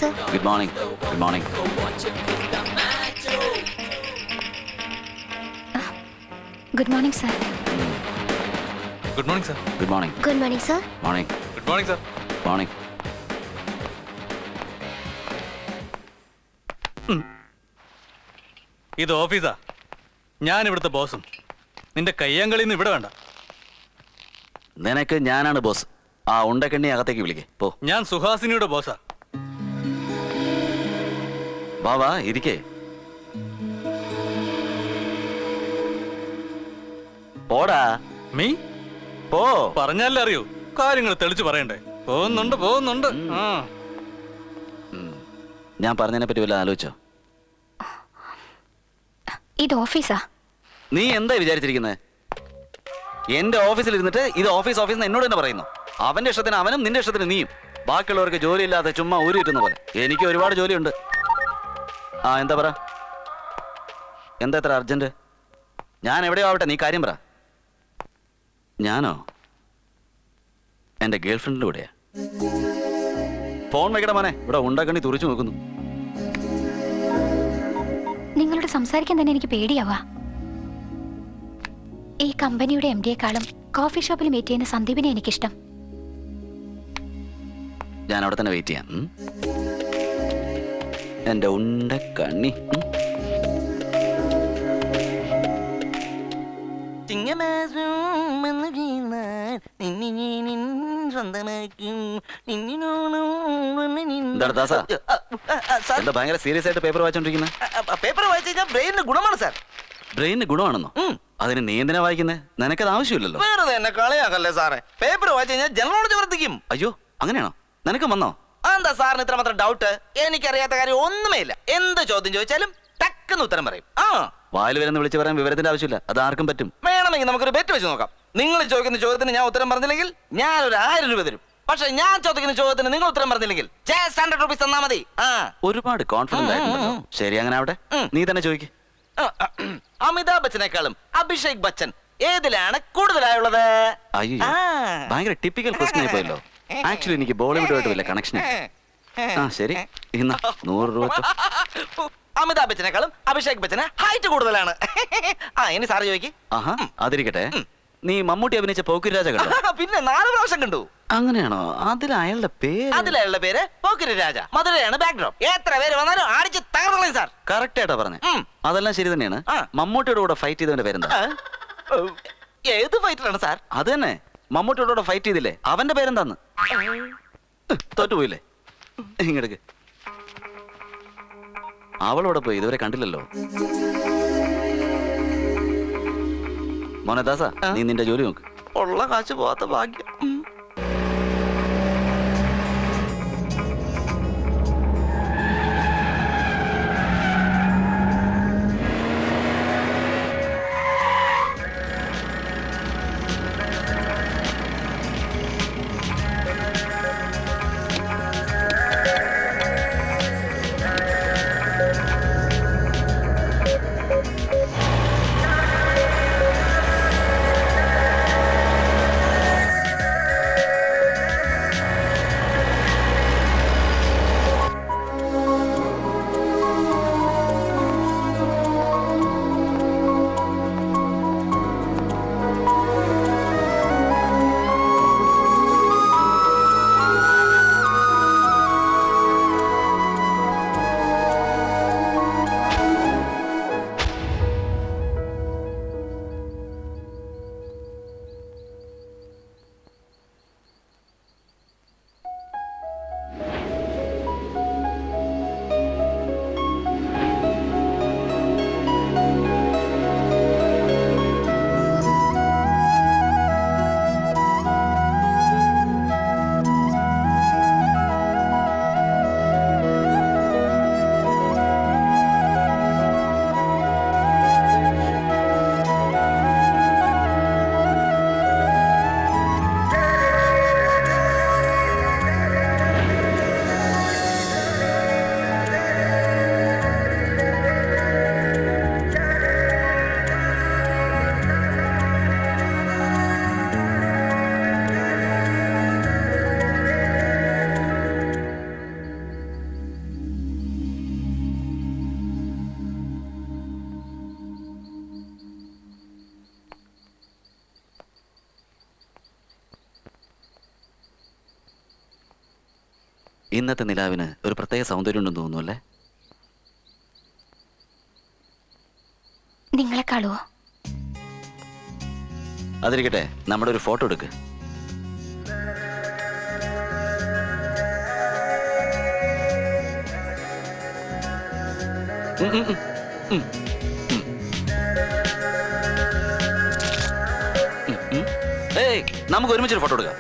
sir. Good morning. Good morning. Good morning, sir. Good morning, sir. Good morning. Good morning, sir. Morning. Good morning, sir. Morning. ഇത് ഓഫീസാ. ഞാൻ ഇവിടുത്തെ ബോസും. നിന്റെ കയ്യാങ്കളിന്ന് ഇവിടെ വേണ്ട. നിനക്ക് ഞാനാണ് ബോസ്. ആ ഉണ്ടക്കണ്ണി അകത്തേക്ക് വിളിക്കേ പോ. ഞാൻ സുഹാസിനിയുടെ ബോസാ. ബാബാ ഇരിക്കേ. പോടാ മീ പോ. പറഞ്ഞാലേ അറിയൂ. കാര്യങ്ങൾ തെളിച്ച് പറയണ്ടേ. പോകുന്നുണ്ട്. ആ ഞാൻ പറഞ്ഞതിനെ പറ്റി വല്ല ആലോചിച്ചോ? ഇത് ഓഫീസാ. നീ എന്താ വിചാരിച്ചിരിക്കുന്നത്? എന്റെ ഓഫീസിൽ ഇരുന്നിട്ട് ഇത് ഓഫീസ് എന്നോട് തന്നെ പറയുന്നു. അവന്റെ ഇഷ്ടത്തിന് അവനും നിന്റെ ഇഷ്ടത്തിന് നീയും. ബാക്കിയുള്ളവർക്ക് ജോലിയില്ലാതെ ചുമ്മാ ഊരി കിട്ടുന്ന പോലെ എനിക്ക് ഒരുപാട് ജോലിയുണ്ട്. ആ എന്താ പറ, എന്താ എത്ര അർജന്റ്? ഞാൻ എവിടെയോ ആവട്ടെ, നീ കാര്യം പറ. ഞാനോ എന്റെ ഗേൾ ഫ്രണ്ടിന്റെ കൂടെയാ. ഫോൺ വെക്കട മോനെ, ഇവിടെ ഉണ്ടക്കണ്ണി തുറിച്ചു നോക്കുന്നു. നിങ്ങളോട് സംസാരിക്കാൻ തന്നെ എനിക്ക് പേടിയാവാ. ഈ കമ്പനിയുടെ MD-യെക്കാളും കോഫി ഷോപ്പിൽ മീറ്റ് ചെയ്യുന്ന സന്ദീപിനെ എനിക്കിഷ്ടം. ഞാൻ അവിടെ തന്നെ വെയിറ്റ് ചെയ്യാം. എന്റെ ഉണ്ടക്കണ്ണി. എന്താ ഭയങ്കര സീരിയസ് ആയിട്ട് പേപ്പർ വായിച്ചോണ്ടിരിക്കുന്നത്? പേപ്പർ വായിച്ചു കഴിഞ്ഞാൽ ബ്രെയിനിന് ഗുണമാണ് സാർ. ബ്രെയിനിന് ഗുണമാണെന്നോ? അതിന് നീ എന്തിനാ വായിക്കുന്നത്? നിനക്കത് ആവശ്യമില്ലല്ലോ. വേറെ എന്നെ കളിയാക്കല്ലേ സാറേ. പേപ്പർ വായിച്ചു കഴിഞ്ഞാൽ ജനറൽ നോളജ് വർദ്ധിക്കും. അയ്യോ അങ്ങനെയാണോ? നിനക്ക് വന്നോ? എന്താ സാറിന് ഇത്ര മാത്രം ഡൗട്ട്? എനിക്കറിയാത്ത കാര്യം ഒന്നുമേ ഇല്ല. എന്ത് ചോദ്യം ചോദിച്ചാലും ടക്കെന്ന് ഉത്തരം പറയും. വായിൽ വരുന്ന വിളിച്ചു പറയാൻ വിവരത്തിന്റെ ആവശ്യമില്ല. അത് ആർക്കും പറ്റും. വേണമെങ്കിൽ നമുക്കൊരു ബെറ്റ് വെച്ച് നോക്കാം. നിങ്ങൾ ചോദിക്കുന്ന ചോദ്യത്തിന് ഞാൻ ഉത്തരം പറഞ്ഞില്ലെങ്കിൽ ഞാൻ ഒരു 1000 രൂപ തരും. പക്ഷെ ഞാൻ ചോദിക്കുന്ന ചോദ്യത്തിന് നിങ്ങൾ ഉത്തരം പറഞ്ഞില്ലെങ്കിൽ 100 രൂപീസ് തന്നാ മതി. ഒരുപാട് കോൺഫിഡന്റ് ആയിട്ടുണ്ടല്ലോ. ശരി, അങ്ങനെ ആവട്ടെ. നീ തന്നെ ചോദിക്കും. അമിതാഭ് ബച്ചനേക്കാളും അഭിഷേക് ബച്ചൻ ഏതിലാണ് കൂടുതലായുള്ളത്? അയ്യോ, ഭയങ്കര ടിപ്പിക്കൽ ക്വസ്റ്റ്യൻ ആയി പോയല്ലോ. ആക്ച്വലി എനിക്ക് ബോളിവുഡുമായിട്ട് വല്ല കണക്ഷൻ. ആ ശരി, ഇന്ന് 100 രൂപ. അമിതാഭ് ബച്ചനേക്കാളും അഭിഷേക് ബച്ചന് ഹൈറ്റ് കൂടുതലാണ്. ഇനി സാറ് ചോദിക്കും. ആഹാ, അതിരിക്കട്ടെ. നീ മമ്മൂട്ടി അഭിനയിച്ച പോക്കിരി രാജ കണ്ടോ? പിന്നെ 4 പ്രാവശ്യം കണ്ടു. അങ്ങനെയാണോ? അതിൽ അയാളുടെ പേര് പോക്കിരി രാജ. മധുരയാണ് ബാക്ക്ഡ്രോപ്പ്. എത്ര പേര് വന്നാലും അടിച്ച് തകർന്നോളൂ സാർ. കറക്റ്റ് ആയിട്ടാ പറഞ്ഞേ. അതെല്ലാം ശരി തന്നെയാണ്. മമ്മൂട്ടിയുടെ കൂടെ ഫൈറ്റ് ചെയ്തവന്റെ പേരെന്താ? ഏത് ഫൈറ്ററാണ് സാർ? അത് തന്നെ, മമ്മൂട്ടിയുടെ കൂടെ ഫൈറ്റ് ചെയ്തില്ലേ, അവന്റെ പേരെന്താന്ന്? തോറ്റുപോയില്ലേ? ഇങ്ങടക്ക്. അവളോടെ പോയി ഇതുവരെ കണ്ടില്ലല്ലോ. മോനദാസ, നീ നിന്റെ ജോലി നോക്ക്. ഉള്ള കാശ് പോവാത്ത ഭാഗ്യം. ഇന്നത്തെ നിലാവിന് ഒരു പ്രത്യേക സൗന്ദര്യം ഉണ്ടെന്ന് തോന്നുന്നു അല്ലേ? നിങ്ങളെക്കാളുവോ? അതിരിക്കട്ടെ, നമ്മുടെ ഒരു ഫോട്ടോ എടുക്ക്. ഏയ്, നമുക്ക് ഒരുമിച്ചൊരു ഫോട്ടോ എടുക്കാം.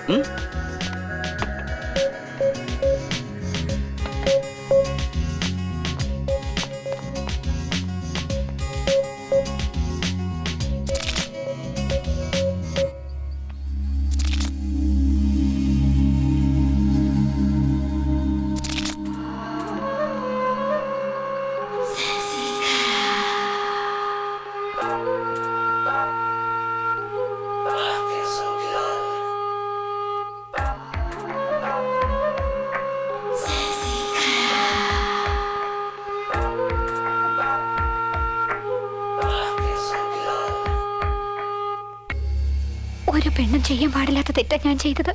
ഒരു പെണ്ണും ചെയ്യാൻ പാടില്ലാത്ത തെറ്റാ ഞാൻ ചെയ്തത്.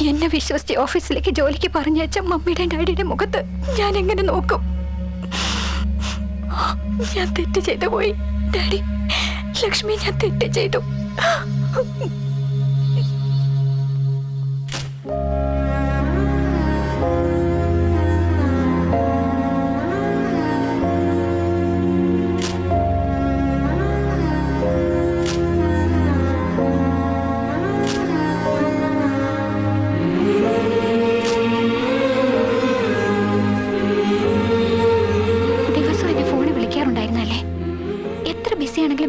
എന്നെ വിശ്വസിച്ച് ഓഫീസിലേക്ക് ജോലിക്ക് പറഞ്ഞയച്ച മമ്മിയുടെ ഡാഡിയുടെ മുഖത്ത് ഞാൻ എങ്ങനെ നോക്കും? ഞാൻ തെറ്റ് ചെയ്തു പോയി ഡാഡി. ലക്ഷ്മി, ഞാൻ തെറ്റ് ചെയ്തു.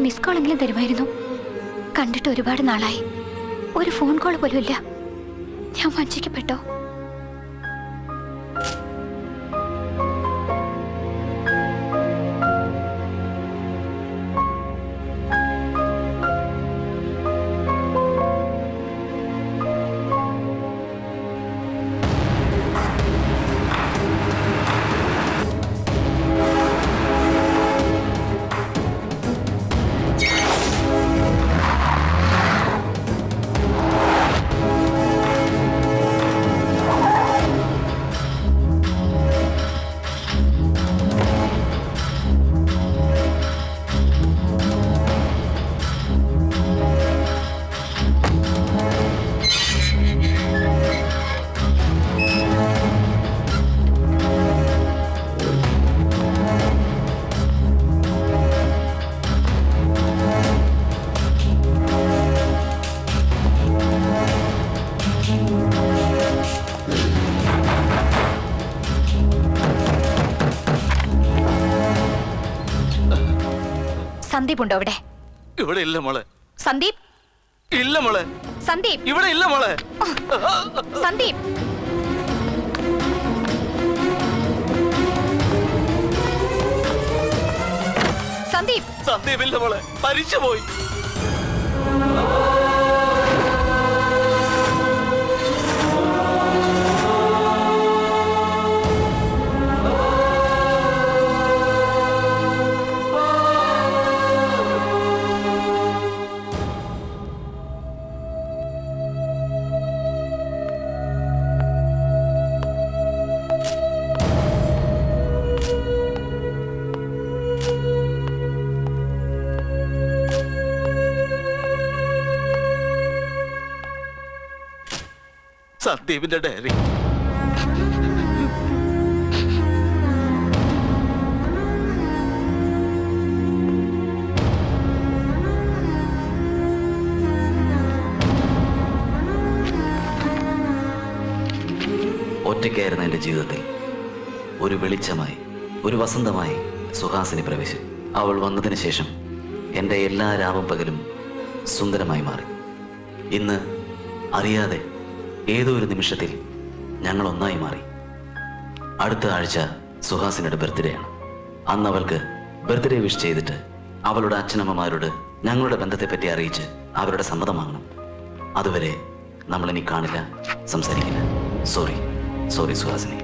മിസ് കോളെങ്കിലും തരുമായിരുന്നു. കണ്ടിട്ട് ഒരുപാട് നാളായി. ഒരു ഫോൺ കോൾ പോലും ഇല്ല. ഞാൻ വഞ്ചിക്കപ്പെട്ടോ? സന്ദീപ് ഉണ്ടോ ഇവിടെ? ഇവിടെ ഇല്ല മോളെ. സന്ദീപ് ഇല്ല മോളെ. സന്ദീപ് ഇവിടെ ഇല്ല മോളെ. സന്ദീപ് സന്ദീപ് സന്ദീപ് ഇല്ല മോളെ. മരിച്ചു പോയി. സന്ദീപിന്റെ ഡയറി. ഒറ്റയ്ക്കായിരുന്ന എൻ്റെ ജീവിതത്തിൽ ഒരു വെളിച്ചമായി, ഒരു വസന്തമായി സുഹാസിനി പ്രവേശിച്ചു. അവൾ വന്നതിന് ശേഷം എൻ്റെ എല്ലാ രാവും പകലും സുന്ദരമായി മാറി. ഇന്ന് അറിയാതെ ഏതോ ഒരു നിമിഷത്തിൽ ഞങ്ങൾ ഒന്നായി മാറി. അടുത്ത ആഴ്ച സുഹാസിനിയുടെ ബർത്ത്ഡേ ആണ്. അന്ന് അവൾക്ക് ബർത്ത്ഡേ വിഷ് ചെയ്തിട്ട് അവളുടെ അച്ഛനമ്മമാരോട് ഞങ്ങളുടെ ബന്ധത്തെപ്പറ്റി അറിയിച്ച് അവരുടെ സമ്മതം വാങ്ങണം. അതുവരെ നമ്മളിനി കാണില്ല, സംസാരിക്കില്ല. സോറി സുഹാസിനി.